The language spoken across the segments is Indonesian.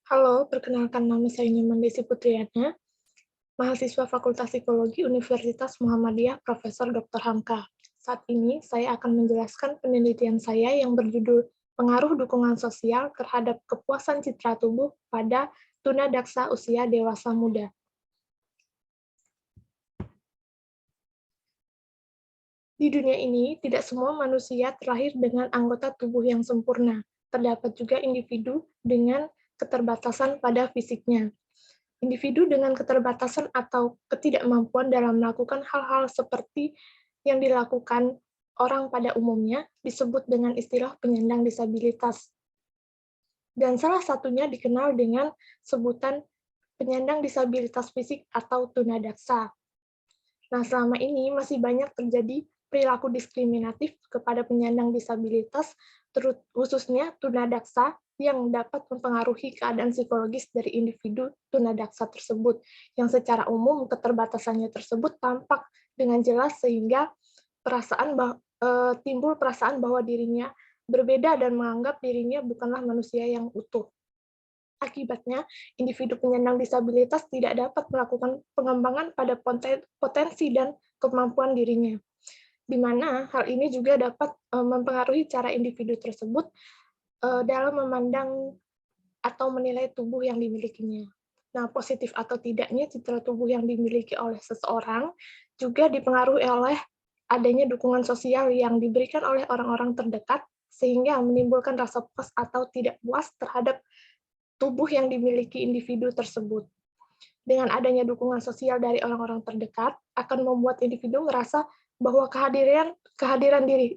Halo, perkenalkan nama saya Nyoman Desi Putriana, mahasiswa Fakultas Psikologi Universitas Muhammadiyah Profesor Dr. Hamka. Saat ini saya akan menjelaskan penelitian saya yang berjudul Pengaruh Dukungan Sosial terhadap Kepuasan Citra Tubuh pada Tunadaksa Usia Dewasa Muda. Di dunia ini, tidak semua manusia terlahir dengan anggota tubuh yang sempurna. Terdapat juga individu dengan keterbatasan pada fisiknya. Individu dengan keterbatasan atau ketidakmampuan dalam melakukan hal-hal seperti yang dilakukan orang pada umumnya disebut dengan istilah penyandang disabilitas. Dan salah satunya dikenal dengan sebutan penyandang disabilitas fisik atau tunadaksa. Nah, selama ini masih banyak terjadi perilaku diskriminatif kepada penyandang disabilitas, khususnya tunadaksa, yang dapat mempengaruhi keadaan psikologis dari individu tunadaksa tersebut, yang secara umum keterbatasannya tersebut tampak dengan jelas sehingga timbul perasaan bahwa dirinya berbeda dan menganggap dirinya bukanlah manusia yang utuh. Akibatnya, individu penyandang disabilitas tidak dapat melakukan pengembangan pada potensi dan kemampuan dirinya, di mana hal ini juga dapat mempengaruhi cara individu tersebut dalam memandang atau menilai tubuh yang dimilikinya. Nah, positif atau tidaknya citra tubuh yang dimiliki oleh seseorang juga dipengaruhi oleh adanya dukungan sosial yang diberikan oleh orang-orang terdekat, sehingga menimbulkan rasa puas atau tidak puas terhadap tubuh yang dimiliki individu tersebut. Dengan adanya dukungan sosial dari orang-orang terdekat, akan membuat individu merasa bahwa kehadiran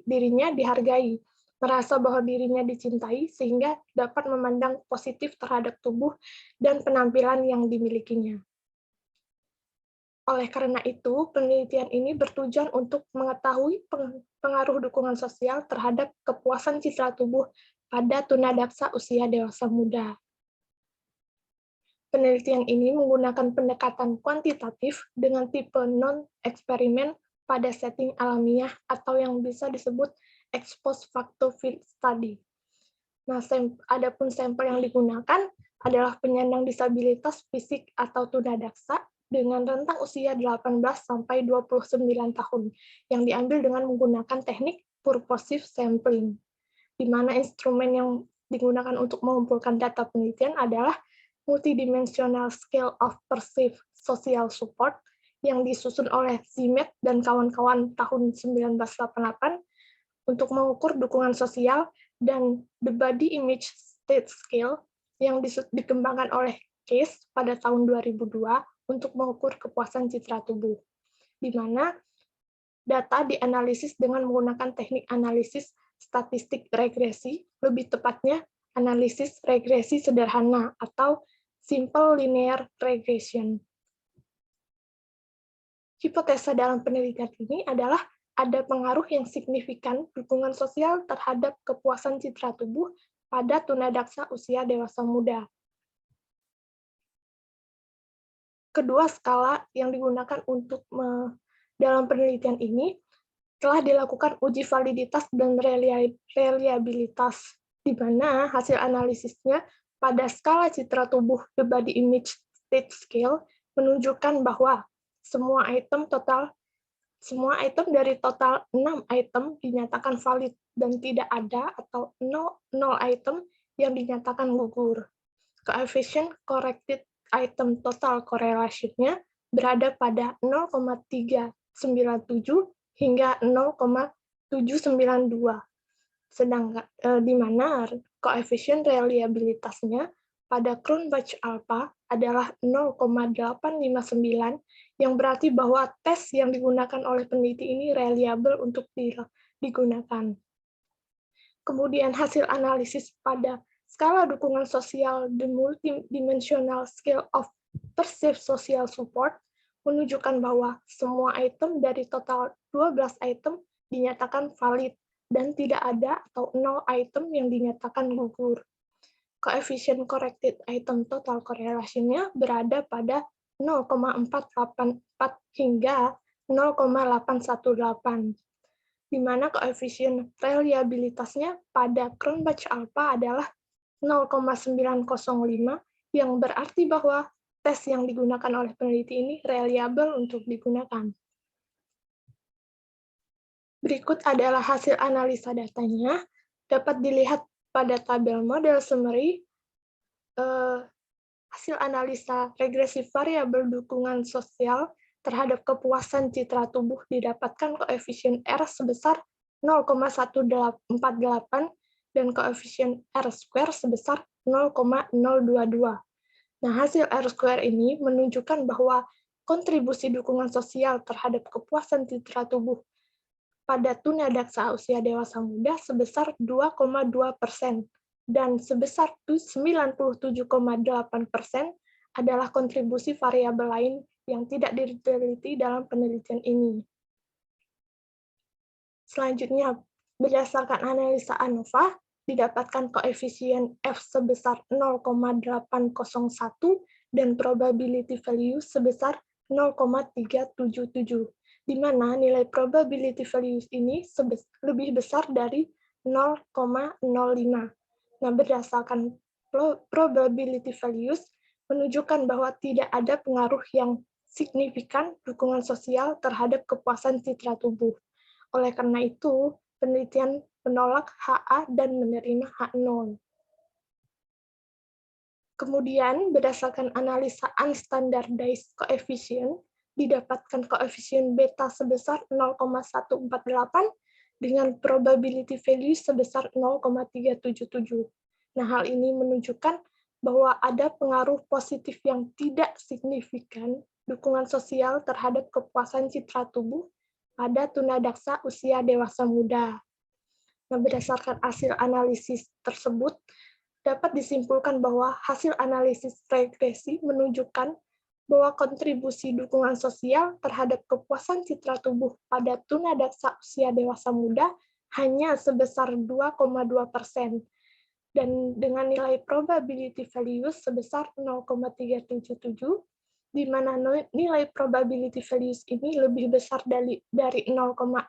dirinya dihargai, merasa bahwa dirinya dicintai, sehingga dapat memandang positif terhadap tubuh dan penampilan yang dimilikinya. Oleh karena itu, penelitian ini bertujuan untuk mengetahui pengaruh dukungan sosial terhadap kepuasan citra tubuh pada tunadaksa usia dewasa muda. Penelitian ini menggunakan pendekatan kuantitatif dengan tipe non-eksperimen pada setting alamiah atau yang bisa disebut ex post facto field study. Nah, adapun sampel yang digunakan adalah penyandang disabilitas fisik atau tunadaksa dengan rentang usia 18 sampai 29 tahun yang diambil dengan menggunakan teknik purposive sampling, di mana instrumen yang digunakan untuk mengumpulkan data penelitian adalah Multidimensional Scale of Perceived Social Support yang disusun oleh Zimet dan kawan-kawan tahun 1988 untuk mengukur dukungan sosial, dan The Body Image State Scale yang dikembangkan oleh Case pada tahun 2002 untuk mengukur kepuasan citra tubuh, di mana data dianalisis dengan menggunakan teknik analisis statistik regresi, lebih tepatnya analisis regresi sederhana atau simple linear regression. Hipotesa dalam penelitian ini adalah ada pengaruh yang signifikan dukungan sosial terhadap kepuasan citra tubuh pada tunadaksa usia dewasa muda. Kedua skala yang digunakan untuk dalam penelitian ini telah dilakukan uji validitas dan reliabilitas, di mana hasil analisisnya pada skala citra tubuh The Body Image State Scale menunjukkan bahwa semua item dari total 6 item dinyatakan valid dan tidak ada atau 0 item yang dinyatakan gugur. Coefficient corrected item total correlation-nya berada pada 0,397 hingga 0,792. Sedangkan di mana koefisien reliabilitasnya pada Cronbach alpha adalah 0,859, yang berarti bahwa tes yang digunakan oleh peneliti ini reliable untuk digunakan. Kemudian hasil analisis pada skala dukungan sosial The Multidimensional Scale of Perceived Social Support menunjukkan bahwa semua item dari total 12 item dinyatakan valid dan tidak ada atau 0 item yang dinyatakan gugur. Koefisien corrected item total correlation-nya berada pada 0,484 hingga 0,818, di mana koefisien reliabilitasnya pada Cronbach alpha adalah 0,905 yang berarti bahwa tes yang digunakan oleh peneliti ini reliable untuk digunakan. Berikut adalah hasil analisa datanya, dapat dilihat pada tabel model summary. Hasil analisa regresi variabel dukungan sosial terhadap kepuasan citra tubuh didapatkan koefisien R sebesar 0,148 dan koefisien R² sebesar 0,022. Nah, hasil R² ini menunjukkan bahwa kontribusi dukungan sosial terhadap kepuasan citra tubuh pada tunadaksa usia dewasa muda sebesar 2,2%. Dan sebesar 97,8% adalah kontribusi variabel lain yang tidak diteliti dalam penelitian ini. Selanjutnya, berdasarkan analisa ANOVA, didapatkan koefisien F sebesar 0,801 dan probability value sebesar 0,377, di mana nilai probability values ini lebih besar dari 0,05. Nah, berdasarkan probability values menunjukkan bahwa tidak ada pengaruh yang signifikan dukungan sosial terhadap kepuasan citra tubuh. Oleh karena itu, penelitian menolak HA dan menerima H0. Kemudian, berdasarkan analisa unstandardized coefficient, didapatkan koefisien beta sebesar 0,148 dengan probability value sebesar 0,377. Nah, hal ini menunjukkan bahwa ada pengaruh positif yang tidak signifikan dukungan sosial terhadap kepuasan citra tubuh pada tunadaksa usia dewasa muda. Nah, berdasarkan hasil analisis tersebut, dapat disimpulkan bahwa hasil analisis regresi menunjukkan bahwa kontribusi dukungan sosial terhadap kepuasan citra tubuh pada tunadaksa usia dewasa muda hanya sebesar 2,2%, dan dengan nilai probability values sebesar 0,377, di mana nilai probability values ini lebih besar dari 0,05,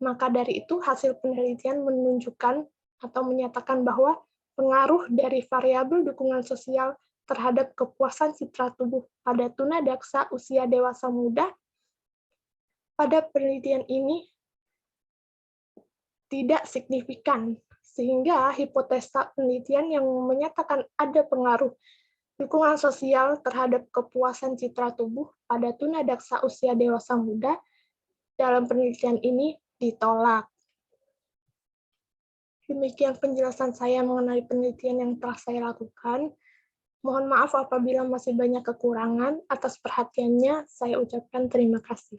maka dari itu hasil penelitian menunjukkan atau menyatakan bahwa pengaruh dari variabel dukungan sosial terhadap kepuasan citra tubuh pada tunadaksa usia dewasa muda pada penelitian ini tidak signifikan, sehingga hipotesa penelitian yang menyatakan ada pengaruh dukungan sosial terhadap kepuasan citra tubuh pada tunadaksa usia dewasa muda dalam penelitian ini ditolak. Demikian penjelasan saya mengenai penelitian yang telah saya lakukan. Mohon maaf apabila masih banyak kekurangan. Atas perhatiannya, saya ucapkan terima kasih.